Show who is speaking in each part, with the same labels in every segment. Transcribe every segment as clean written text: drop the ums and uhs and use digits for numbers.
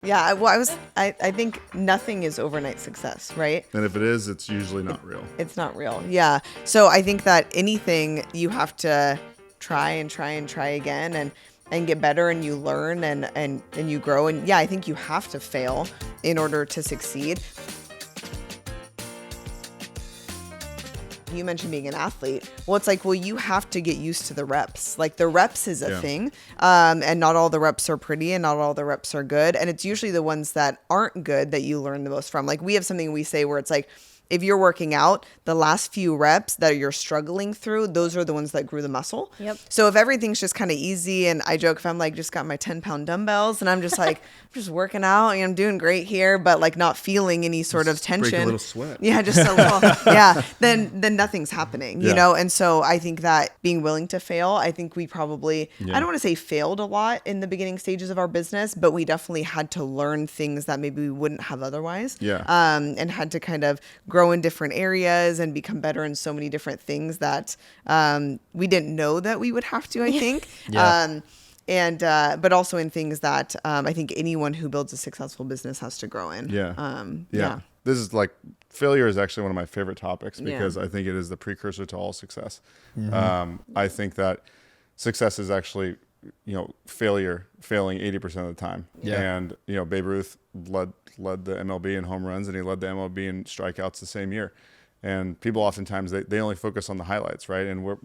Speaker 1: Yeah, I think nothing is overnight success, right?
Speaker 2: And if it is, it's usually not real.
Speaker 1: It's not real. Yeah. So I think that anything you have to try and try and try again and get better, and you learn and you grow. And yeah, I think you have to fail in order to succeed. You mentioned being an athlete. Well, it's like, well, you have to get used to the reps. Like the reps is a thing. And not all the reps are pretty and not all the reps are good. And it's usually the ones that aren't good that you learn the most from. Like we have something we say where it's like, if you're working out, the last few reps that you're struggling through, those are the ones that grew the muscle.
Speaker 3: Yep.
Speaker 1: So if everything's just kind of easy, and I joke if I'm like just got my 10-pound dumbbells and I'm just like, I'm just working out and I'm doing great here, but like not feeling any sort of tension.
Speaker 2: Break a little sweat.
Speaker 1: Yeah, just a little. Yeah, then nothing's happening, you know? And so I think that being willing to fail, I think we probably, I don't want to say failed a lot in the beginning stages of our business, but we definitely had to learn things that maybe we wouldn't have otherwise.
Speaker 2: Yeah.
Speaker 1: And had to kind of grow in different areas and become better in so many different things that we didn't know that we would have to, I think. But also in things that I think anyone who builds a successful business has to grow in.
Speaker 2: Yeah. This is like, failure is actually one of my favorite topics because I think it is the precursor to all success. I think that success is actually, failing 80% of the time. And, Babe Ruth led the MLB in home runs, and he led the MLB in strikeouts the same year. And people oftentimes, they only focus on the highlights, right? And where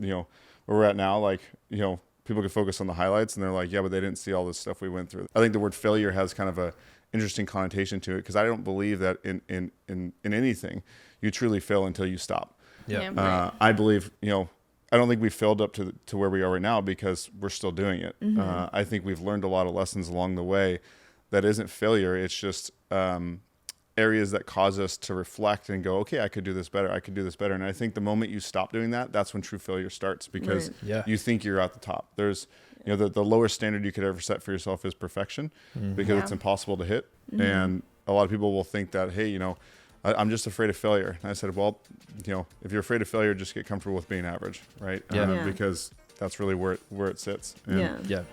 Speaker 2: we're at now, like, people can focus on the highlights and they're like, yeah, but they didn't see all this stuff we went through. I think the word failure has kind of a interesting connotation to it, because I don't believe that in anything you truly fail until you stop. I believe, I don't think we failed up to where we are right now because we're still doing it. I think we've learned a lot of lessons along the way that isn't failure. It's just areas that cause us to reflect and go, okay, I could do this better. I could do this better. And I think the moment you stop doing that, that's when true failure starts, because you think you're at the top. There's, the lowest standard you could ever set for yourself is perfection, because it's impossible to hit. And a lot of people will think that, hey, I'm just afraid of failure. And I said, well, if you're afraid of failure, just get comfortable with being average, right? Because that's really where it sits. And